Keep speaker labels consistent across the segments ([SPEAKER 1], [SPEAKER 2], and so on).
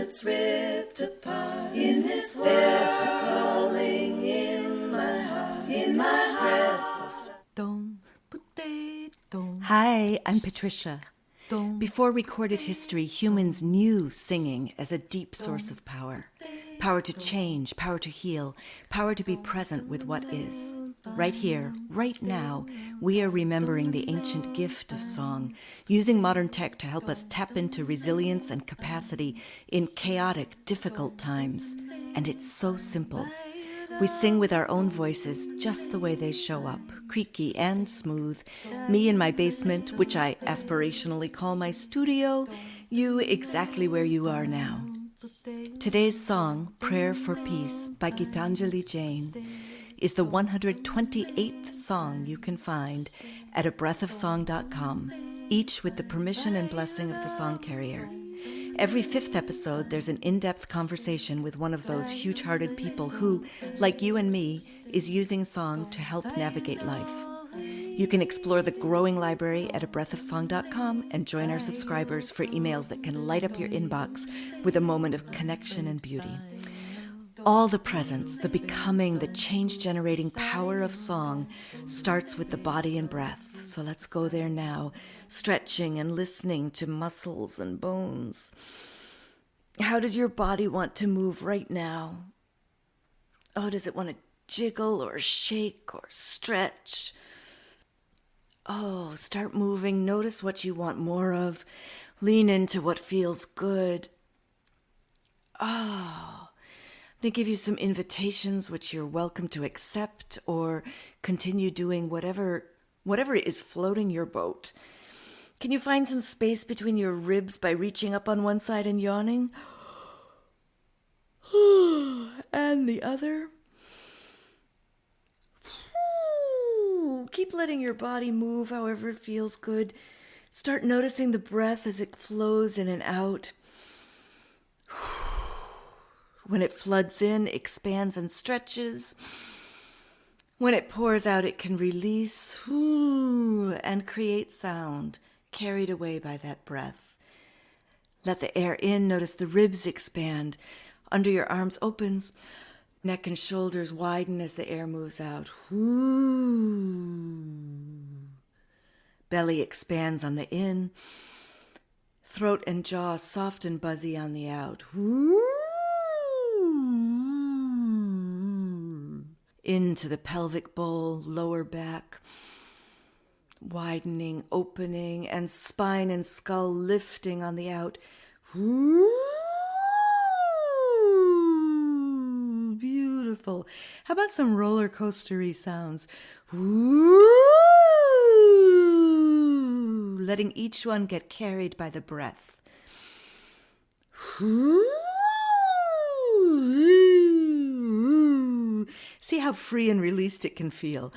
[SPEAKER 1] that's ripped apart. In this world, there's a calling in my heart. In my heart.
[SPEAKER 2] Hi, I'm Patricia. Before recorded history, humans knew singing as a deep source of power. Power to change, power to heal, power to be present with what is. Right here, right now, we are remembering the ancient gift of song, using modern tech to help us tap into resilience and capacity in chaotic, difficult times. And it's so simple. We sing with our own voices just the way they show up, creaky and smooth. Me in my basement, which I aspirationally call my studio, you exactly where you are now. Today's song, Prayer for Peace by Gitanjali Jain, is the 128th song you can find at abreathofsong.com, each with the permission and blessing of the song carrier. Every fifth episode, there's an in-depth conversation with one of those huge-hearted people who, like you and me, is using song to help navigate life. You can explore the growing library at abreathofsong.com and join our subscribers for emails that can light up your inbox with a moment of connection and beauty. All the presence, the becoming, the change-generating power of song starts with the body and breath. So let's go there now, stretching and listening to muscles and bones. How does your body want to move right now? Oh, does it want to jiggle or shake or stretch? Oh, start moving. Notice what you want more of. Lean into what feels good. Oh. I'm going to give you some invitations which you're welcome to accept or continue doing whatever is floating your boat. Can you find some space between your ribs by reaching up on one side and yawning? And the other? Keep letting your body move however it feels good. Start noticing the breath as it flows in and out. When it floods in, expands and stretches. When it pours out, it can release and create sound, carried away by that breath. Let the air in, notice the ribs expand. Under your arms opens, neck and shoulders widen as the air moves out. Belly expands on the in. Throat and jaw soft and buzzy on the out. Into the pelvic bowl, lower back, widening, opening, and spine and skull lifting on the out. Beautiful. How about some roller coaster-y sounds? Letting each one get carried by the breath. See how free and released it can feel.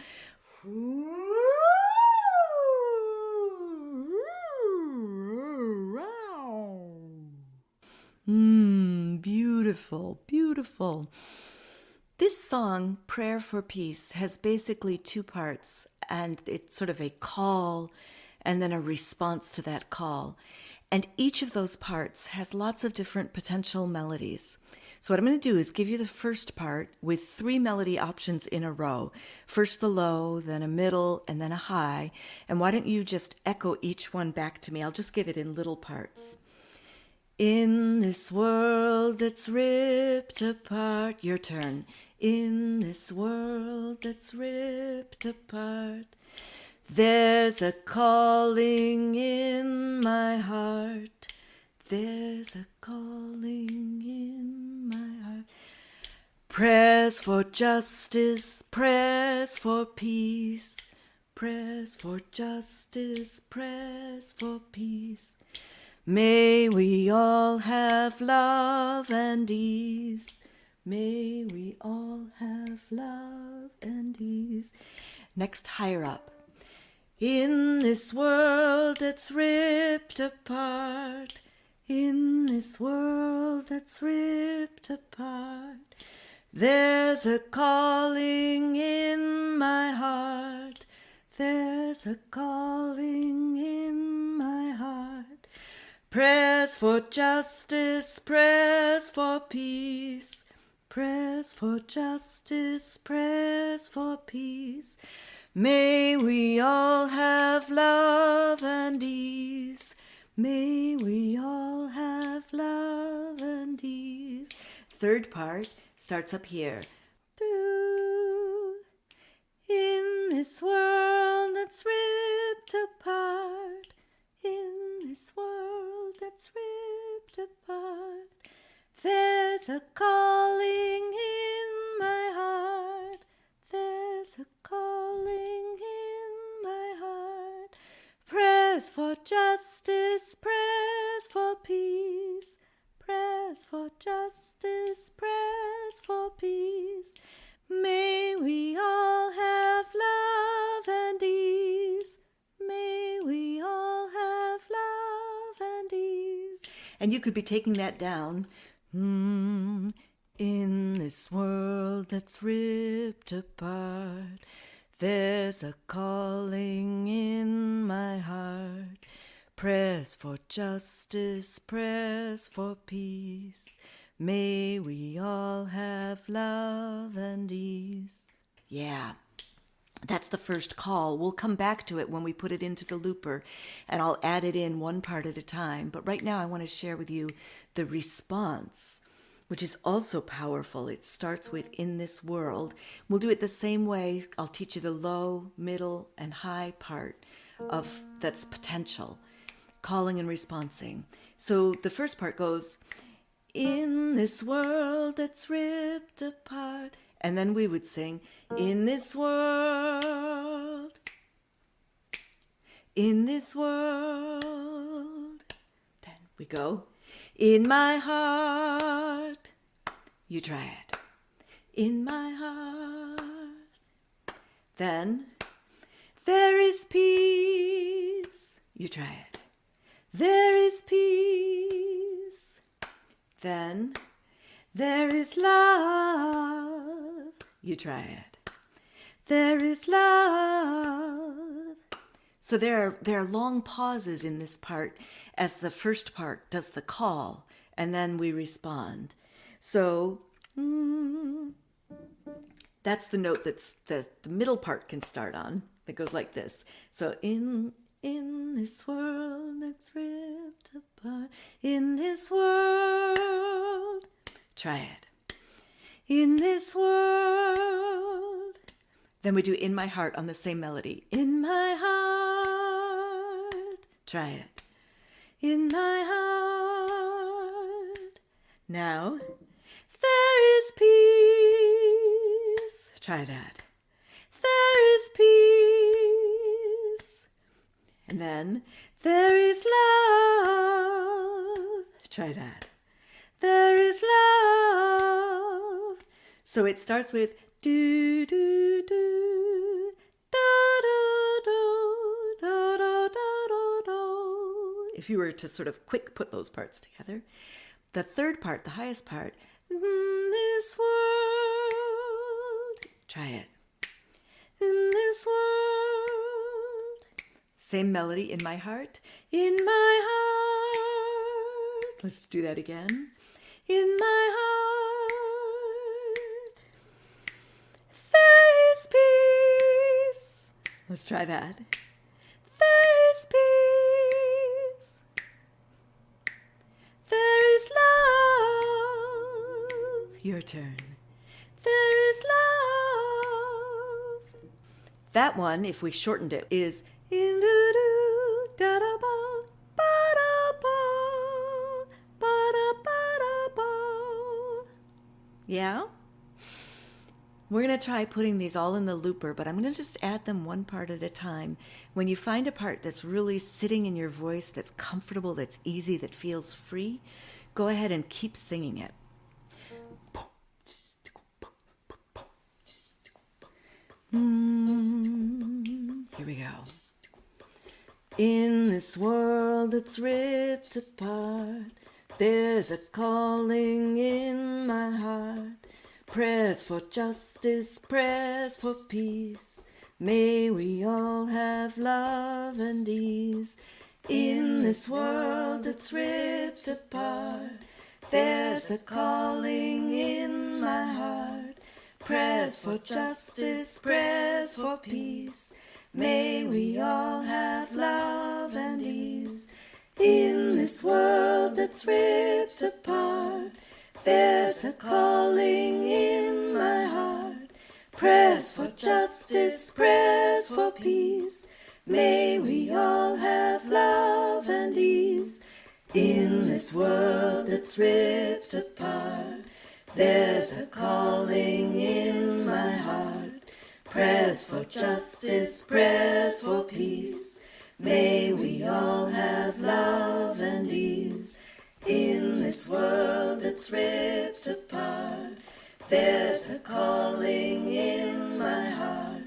[SPEAKER 2] Beautiful, beautiful. This song, Prayer for Peace, has basically two parts, and it's sort of a call and then a response to that call. And each of those parts has lots of different potential melodies. So what I'm going to do is give you the first part with 3 melody options in a row. First the low, then a middle, and then a high. And why don't you just echo each one back to me? I'll just give it in little parts. In this world that's ripped apart, your turn. In this world that's ripped apart, there's a calling in my heart. There's a calling in my heart. Prayers for justice, prayers for peace. Prayers for justice, prayers for peace. May we all have love and ease. May we all have love and ease. Next, higher up. In this world that's ripped apart, in this world that's ripped apart, there's a calling in my heart. There's a calling in my heart. Prayers for justice, prayers for peace. Prayers for justice, prayers for peace. May we all have love and ease. May we all have love and ease. Third part starts up here. In this world that's ripped apart, in this world that's ripped apart, there's a calling in my heart. There's a calling in my heart. Prayers for justice, prayers for peace. Prayers for justice, prayers for peace. May we all have love and ease. May we all have love and ease. And you could be taking that down. In this world that's ripped apart, there's a calling in my heart. Prayers for justice, prayers for peace. May we all have love and ease. Yeah, that's the first call. We'll come back to it when we put it into the looper, and I'll add it in one part at a time. But right now I want to share with you the response, which is also powerful. It starts with in this world. We'll do it the same way. I'll teach you the low, middle, and high part of that's potential, calling and responsing. So the first part goes, in this world that's ripped apart. And then we would sing, in this world, in this world. Then we go, in my heart. You try it. In my heart. Then, there is peace. You try it. There is peace. Then, there is love. You try it. There is love. So there are long pauses in this part as the first part does the call, and then we respond. So that's the note that's the middle part can start on. It goes like this. So in this world that's ripped apart, in this world, try it. In this world. Then we do in my heart on the same melody. In my heart. Try it. In my heart. Now, there is peace. Try that. There is peace. And then, there is love. Try that. There is love. So it starts with do do do da da do da da da da do. If you were to sort of quick put those parts together, the third part, the highest part, in this world. Try it. In this world. Same melody in my heart. In my heart. Let's do that again. In my heart. There is peace. Let's try that. There is peace. There is love. Your turn. There is love. That one, if we shortened it, is in do do da da ba ba da ba ba da ba da ba. Yeah? We're going to try putting these all in the looper, but I'm going to just add them one part at a time. When you find a part that's really sitting in your voice, that's comfortable, that's easy, that feels free, go ahead and keep singing it. Here we go. In this world that's ripped apart, there's a calling in my heart. Prayers for justice, prayers for peace. May we all have love and ease.
[SPEAKER 1] In this world that's ripped apart, there's a calling in my heart. Prayers for justice, prayers for peace. May we all have love and ease. In this world that's ripped apart, there's a calling in my heart. Prayers for justice, prayers for peace. May we all have love and ease. In this world that's ripped apart, there's a calling in my heart. Prayers for justice, prayers for peace. May we all have love and ease. In this world that's ripped apart, there's a calling in my heart.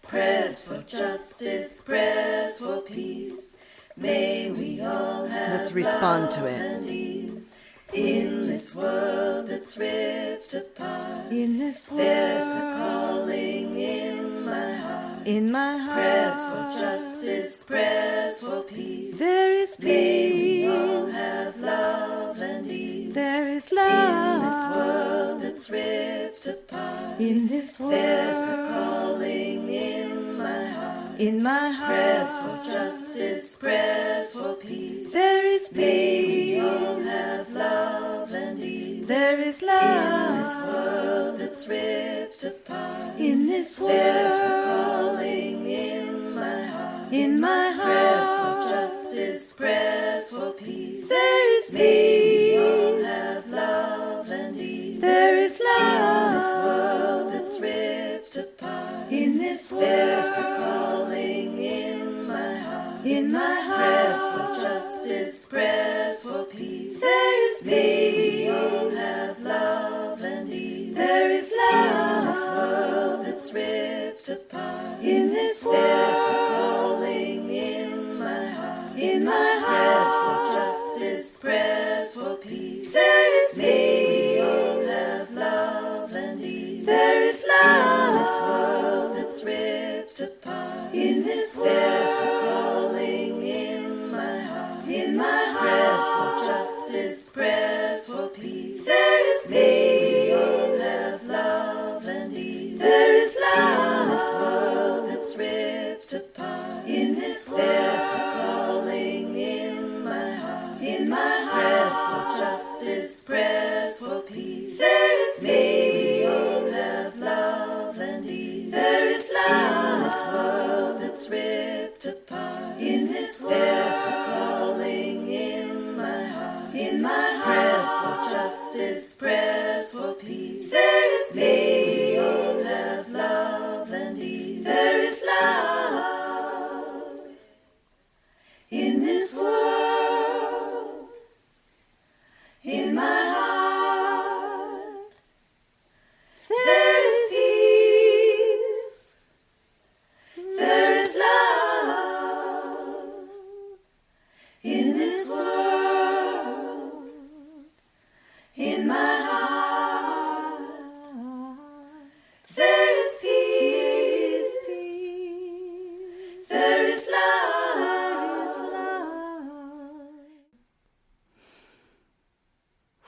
[SPEAKER 1] Prayers for justice, prayers for peace. May we all have
[SPEAKER 2] Let's respond
[SPEAKER 1] love
[SPEAKER 2] to it.
[SPEAKER 1] and ease. In this world that's ripped apart,
[SPEAKER 2] In this world,
[SPEAKER 1] there's a calling in my heart.
[SPEAKER 2] in my heart,
[SPEAKER 1] Prayers for justice, prayers for peace.
[SPEAKER 2] there is
[SPEAKER 1] May we
[SPEAKER 2] peace.
[SPEAKER 1] all have love and ease.
[SPEAKER 2] There is
[SPEAKER 1] In
[SPEAKER 2] love.
[SPEAKER 1] this world that's ripped apart,
[SPEAKER 2] In this world,
[SPEAKER 1] there's a calling in my heart.
[SPEAKER 2] in my heart,
[SPEAKER 1] Prayers for justice, prayers for peace.
[SPEAKER 2] there is
[SPEAKER 1] May we
[SPEAKER 2] peace.
[SPEAKER 1] all have love and ease.
[SPEAKER 2] There is
[SPEAKER 1] In this
[SPEAKER 2] love.
[SPEAKER 1] world that's ripped apart,
[SPEAKER 2] In this
[SPEAKER 1] there's a
[SPEAKER 2] world,
[SPEAKER 1] calling in my heart.
[SPEAKER 2] in my
[SPEAKER 1] Prayers for
[SPEAKER 2] heart,
[SPEAKER 1] justice, prayers for peace.
[SPEAKER 2] there is
[SPEAKER 1] May we all
[SPEAKER 2] peace.
[SPEAKER 1] have love and ease.
[SPEAKER 2] There is
[SPEAKER 1] In this
[SPEAKER 2] love.
[SPEAKER 1] world that's ripped apart,
[SPEAKER 2] In this
[SPEAKER 1] there's a
[SPEAKER 2] world,
[SPEAKER 1] calling in my heart.
[SPEAKER 2] in my
[SPEAKER 1] Prayers
[SPEAKER 2] heart,
[SPEAKER 1] for justice, prayers for peace.
[SPEAKER 2] there is
[SPEAKER 1] May we all
[SPEAKER 2] peace.
[SPEAKER 1] have love and ease.
[SPEAKER 2] There is
[SPEAKER 1] In this
[SPEAKER 2] love.
[SPEAKER 1] world that's ripped apart,
[SPEAKER 2] In this
[SPEAKER 1] there's a
[SPEAKER 2] world,
[SPEAKER 1] calling in my heart.
[SPEAKER 2] in my
[SPEAKER 1] Prayers for
[SPEAKER 2] heart,
[SPEAKER 1] justice, prayers for peace.
[SPEAKER 2] there is
[SPEAKER 1] May we all
[SPEAKER 2] peace.
[SPEAKER 1] have love and ease.
[SPEAKER 2] There is
[SPEAKER 1] In this
[SPEAKER 2] love.
[SPEAKER 1] world that's ripped apart,
[SPEAKER 2] In this
[SPEAKER 1] there's a
[SPEAKER 2] world,
[SPEAKER 1] calling in my heart.
[SPEAKER 2] in my
[SPEAKER 1] Prayers for
[SPEAKER 2] heart,
[SPEAKER 1] justice, prayers for peace.
[SPEAKER 2] there is
[SPEAKER 1] May we all
[SPEAKER 2] peace.
[SPEAKER 1] have love and ease.
[SPEAKER 2] There is
[SPEAKER 1] In this
[SPEAKER 2] love.
[SPEAKER 1] world that's ripped apart,
[SPEAKER 2] In this
[SPEAKER 1] there's a
[SPEAKER 2] world,
[SPEAKER 1] calling in my heart.
[SPEAKER 2] in my
[SPEAKER 1] Prayers for
[SPEAKER 2] heart,
[SPEAKER 1] justice, prayers for peace.
[SPEAKER 2] there is
[SPEAKER 1] May we all
[SPEAKER 2] peace.
[SPEAKER 1] have love and ease.
[SPEAKER 2] There is
[SPEAKER 1] In this
[SPEAKER 2] love.
[SPEAKER 1] world that's ripped apart,
[SPEAKER 2] In this
[SPEAKER 1] there's a
[SPEAKER 2] world,
[SPEAKER 1] calling in my heart.
[SPEAKER 2] in my
[SPEAKER 1] Prayers for
[SPEAKER 2] heart,
[SPEAKER 1] justice, prayers for peace.
[SPEAKER 2] there is
[SPEAKER 1] May we all
[SPEAKER 2] peace.
[SPEAKER 1] have love and ease.
[SPEAKER 2] There is love. In this world, in my heart, there is peace. There is love. In this world, in my heart, there is peace. There is love.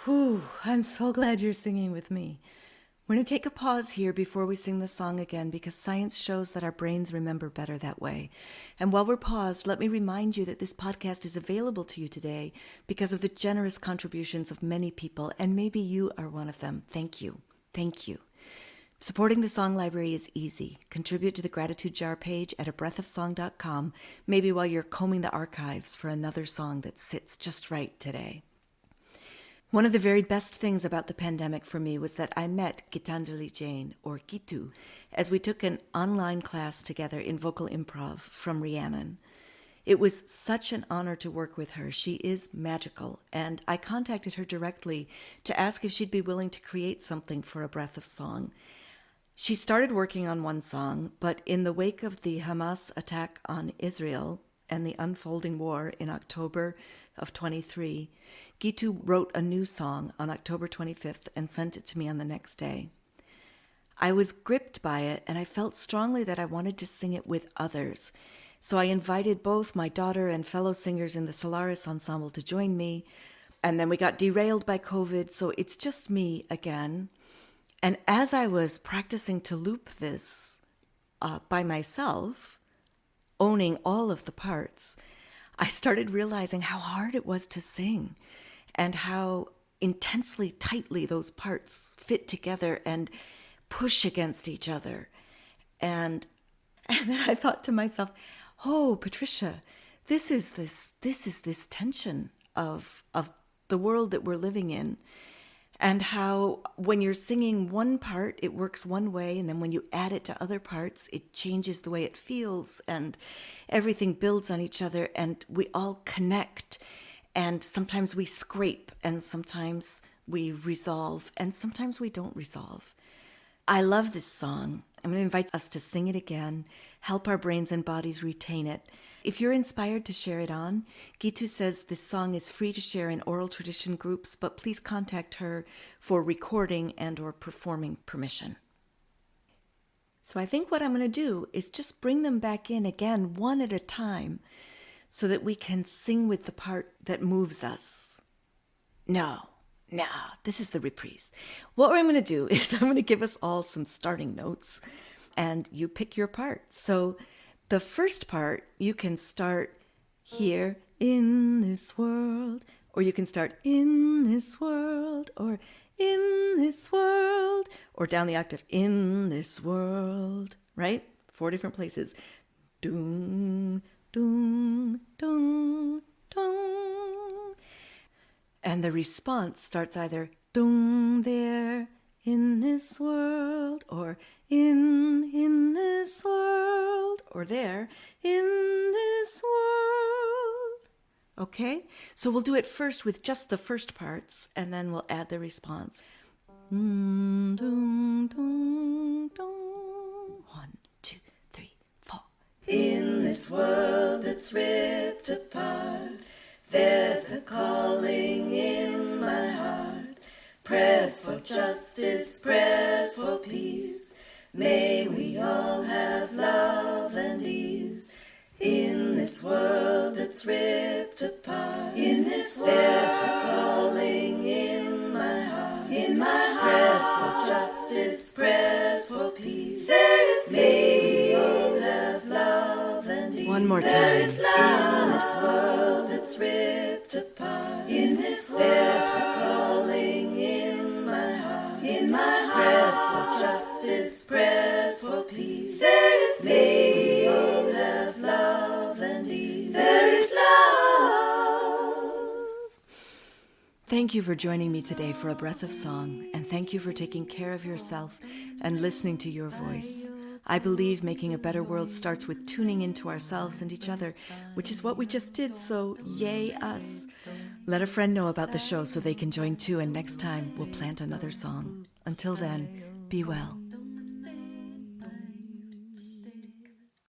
[SPEAKER 2] Whew, I'm so glad you're singing with me. We're going to take a pause here before we sing the song again because science shows that our brains remember better that way. And while we're paused, let me remind you that this podcast is available to you today because of the generous contributions of many people, and maybe you are one of them. Thank you. Thank you. Supporting the Song Library is easy. Contribute to the Gratitude Jar page at abreathofsong.com, maybe while you're combing the archives for another song that sits just right today. One of the very best things about the pandemic for me was that I met Gitanjali Jain, or Gitu, as we took an online class together in vocal improv from Rhiannon. It was such an honor to work with her. She is magical, and I contacted her directly to ask if she'd be willing to create something for A Breath of Song. She started working on one song, but in the wake of the Hamas attack on Israel and the unfolding war in October of 23, Gitu wrote a new song on October 25th and sent it to me on the next day. I was gripped by it, and I felt strongly that I wanted to sing it with others. So I invited both my daughter and fellow singers in the Solaris Ensemble to join me. And then we got derailed by COVID, so it's just me again. And as I was practicing to loop this by myself, owning all of the parts, I started realizing how hard it was to sing and how intensely tightly those parts fit together and push against each other. And then I thought to myself, oh, Patricia, this is this tension of the world that we're living in, and how when you're singing one part, it works one way, and then when you add it to other parts, it changes the way it feels, and everything builds on each other, and we all connect, and sometimes we scrape, and sometimes we resolve, and sometimes we don't resolve. I love this song. I'm going to invite us to sing it again, help our brains and bodies retain it. If you're inspired to share it on, Gitu says this song is free to share in oral tradition groups, but please contact her for recording and or performing permission. So I think what I'm going to do is just bring them back in again, one at a time, so that we can sing with the part that moves us. No, this is the reprise. What I'm going to do is I'm going to give us all some starting notes, and you pick your part. So the first part, you can start here in this world, or you can start in this world, or in this world, or down the octave, in this world, right? 4 different places. Dung, dung, dung, dung. And the response starts either dung there, in this world, or in this world, or there, in this world. Okay? So we'll do it first with just the first parts, and then we'll add the response. Dung, dung, dung. 1, 2, 3, 4.
[SPEAKER 1] In this world that's ripped apart, there's a calling in my heart. Prayers for justice, prayers for peace. May we all have love and ease. In this world that's ripped apart, in this world, there's a calling in my heart. In my heart, prayers for justice, prayers for peace. There is may we all have love and ease.
[SPEAKER 2] One more time.
[SPEAKER 1] There is love in this world that's ripped apart. In this world, there's a calling in my heart. In my heart, prayers for justice, prayers for peace. There is may we all have love and ease. There is love.
[SPEAKER 2] Thank you for joining me today for A Breath of Song, and thank you for taking care of yourself and listening to your voice. I believe making a better world starts with tuning into ourselves and each other, which is what we just did, so yay us. Let a friend know about the show so they can join too, and next time we'll plant another song. Until then, be well.